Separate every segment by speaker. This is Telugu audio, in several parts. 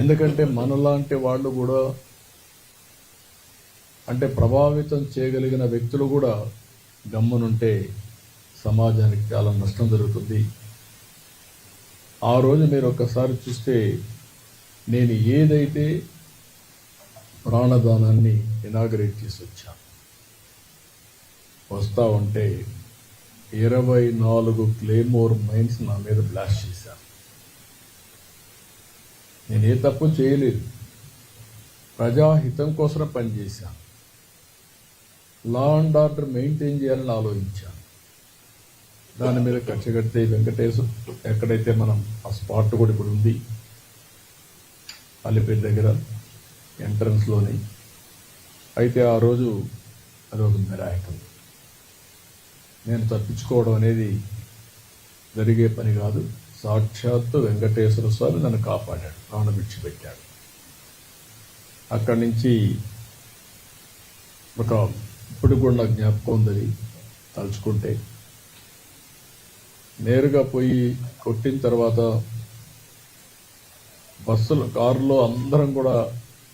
Speaker 1: ఎందుకంటే మనలాంటి వాళ్ళు కూడా అంటే ప్రభావితం చేయగలిగిన వ్యక్తులు కూడా గమ్మునుంటే సమాజానికి చాలా నష్టం జరుగుతుంది. ఆ రోజు మీరు ఒక్కసారి చూస్తే నేను ఏదైతే ప్రాణదానాన్ని ఇనాగరేట్ చేసి వచ్చాను, వస్తా ఉంటే 24 క్లేమోర్ మైన్స్ నా మీద బ్లాస్ట్ చేశాను. నేను ఏ తప్పు చేయలేదు, ప్రజాహితం కోసం పనిచేశాను, లా అండ్ ఆర్డర్ మెయింటైన్ చేయాలని ఆలోచించాను. దాని మీద కక్ష కడితే వెంకటేశ్వర ఎక్కడైతే మనం ఆ స్పాట్ కూడా ఇప్పుడు ఉంది అలిపేట దగ్గర ఎంట్రన్స్లోని, అయితే ఆ రోజు అదొక మిరాకిల్. నేను తప్పించుకోవడం అనేది జరిగే పని కాదు. సాక్షాత్తు వెంకటేశ్వర స్వామి నన్ను కాపాడాడు, ప్రాణం విడిచిపెట్టాడు. అక్కడి నుంచి ఒక ఇప్పుడు కూడా నాకు జ్ఞాపకం ఉందని తలుచుకుంటే, నేరుగా పోయి కొట్టిన తర్వాత బస్సులు కారులో అందరం కూడా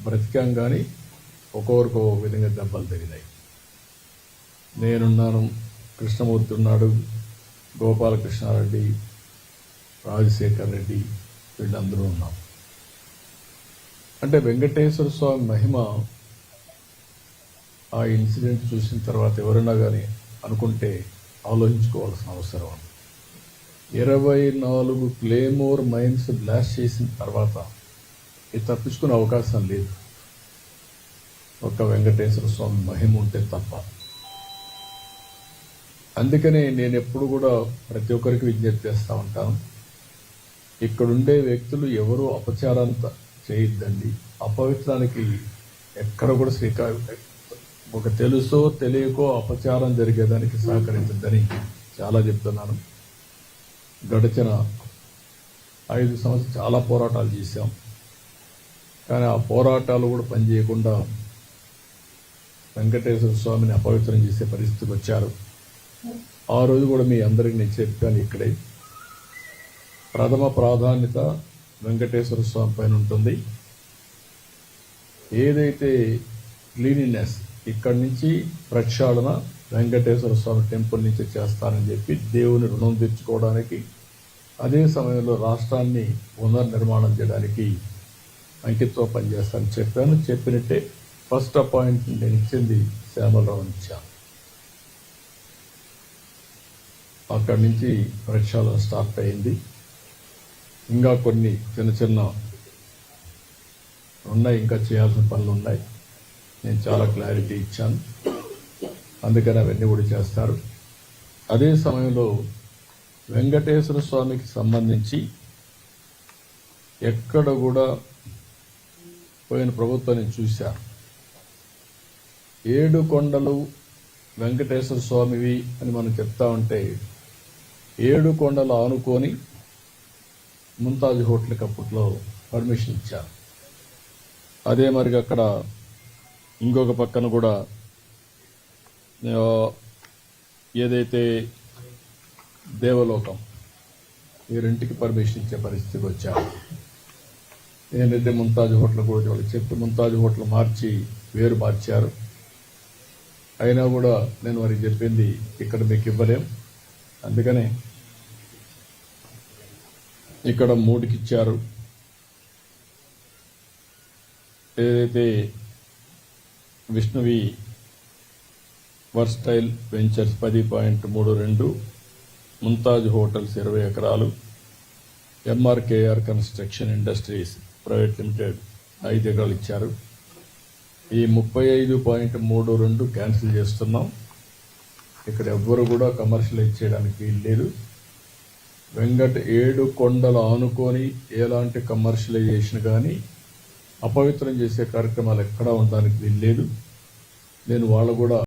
Speaker 1: బ్రతికాం, కానీ ఒక్కొక్కరికి ఒక విధంగా దెబ్బలు తగినాయి. నేనున్నాను, కృష్ణమూర్తి ఉన్నాడు, గోపాలకృష్ణారెడ్డి, రాజశేఖర్ రెడ్డి, వీళ్ళందరూ ఉన్నాం. అంటే వెంకటేశ్వర స్వామి మహిమ ఆ ఇన్సిడెంట్ చూసిన తర్వాత ఎవరైనా కానీ అనుకుంటే ఆలోచించుకోవాల్సిన అవసరం ఉంది. 24 క్లేమోర్ మైన్స్ బ్లాస్ట్ చేసిన తర్వాత ఇది తప్పించుకునే అవకాశం లేదు, ఒక్క వెంకటేశ్వర స్వామి మహిమ ఉంటే తప్ప. అందుకనే నేను ఎప్పుడు కూడా ప్రతి ఒక్కరికి విజ్ఞప్తి చేస్తూ ఉంటాను, ఇక్కడుండే వ్యక్తులు ఎవరూ అపచారాన్ని చేయొద్దండి. అపవిత్రానికి ఎక్కడ కూడా ఒక తెలుసో తెలియకో అపచారం జరిగేదానికి సహకరించద్దని చాలా చెప్తున్నాను. గడిచిన 5 సంవత్సరాలు చాలా పోరాటాలు చేశాం, కానీ ఆ పోరాటాలు కూడా పనిచేయకుండా వెంకటేశ్వర స్వామిని అపవిత్రం చేసే పరిస్థితికి వచ్చారు. ఆ రోజు కూడా మీ అందరికీ నేను చెప్పాను, ఇక్కడే ప్రథమ ప్రాధాన్యత వెంకటేశ్వర స్వామి పైన ఉంటుంది. ఏదైతే క్లీనినెస్ ఇక్కడి నుంచి ప్రక్షాళన వెంకటేశ్వర స్వామి టెంపుల్ నుంచి చేస్తానని చెప్పి దేవుని రుణం తెచ్చుకోవడానికి, అదే సమయంలో రాష్ట్రాన్ని పునర్నిర్మాణం చేయడానికి అంకితతో పనిచేస్తానని చెప్పాను. చెప్పినట్టే ఫస్ట్ అపాయింట్మెంట్ నేను ఇచ్చింది శ్యామలరావుని ఇచ్చాను. అక్కడి నుంచి ప్రక్షాళన స్టార్ట్ అయింది. ఇంకా కొన్ని చిన్న చిన్న ఉన్నాయి, ఇంకా చేయాల్సిన పనులు ఉన్నాయి. నేను చాలా క్లారిటీ ఇచ్చాను, అందుకని అవన్నీ కూడా చేస్తారు. అదే సమయంలో వెంకటేశ్వర స్వామికి సంబంధించి ఎక్కడ కూడా పోయిన ప్రభుత్వం నేను చూశాను. 7 కొండలు వెంకటేశ్వర స్వామివి అని మనం చెప్తా ఉంటే 7 కొండలు ఆనుకొని ముంతాజ్ హోటల్కి అప్పట్లో పర్మిషన్ ఇచ్చారు. అదే మరిగా అక్కడ ఇంకొక పక్కన కూడా ఏదైతే దేవలోకం, ఈ రెంటికి పర్మిషన్ ఇచ్చే పరిస్థితికి వచ్చారు. ఏంటంటే ముంతాజ్ హోటల్ కూడా వాళ్ళకి చెప్పి ముంతాజ్ హోటల్ వేరు మార్చారు. అయినా కూడా నేను వారికి చెప్పింది ఇక్కడ మీకు ఇవ్వలేం, అందుకనే ఇక్కడ 3కి ఇచ్చారు. ఏదైతే విష్ణువి వర్స్టైల్ వెంచర్స్ 10.32, ముంతాజ్ హోటల్స్ 20 ఎకరాలు, MRKR construction industries private limited 5 ఎకరాలు ఇచ్చారు. ఈ 35.32 క్యాన్సిల్ చేస్తున్నాం. ఇక్కడ ఎవ్వరు కూడా కమర్షియలైజ్ చేయడానికి వీలు లేదు. 7 కొండలు ఆనుకొని ఎలాంటి కమర్షియలైజేషన్ కానీ అపవిత్రం చేసే కార్యక్రమాలు ఎక్కడా ఉండడానికి వీలు లేదు. నేను వాళ్ళు కూడా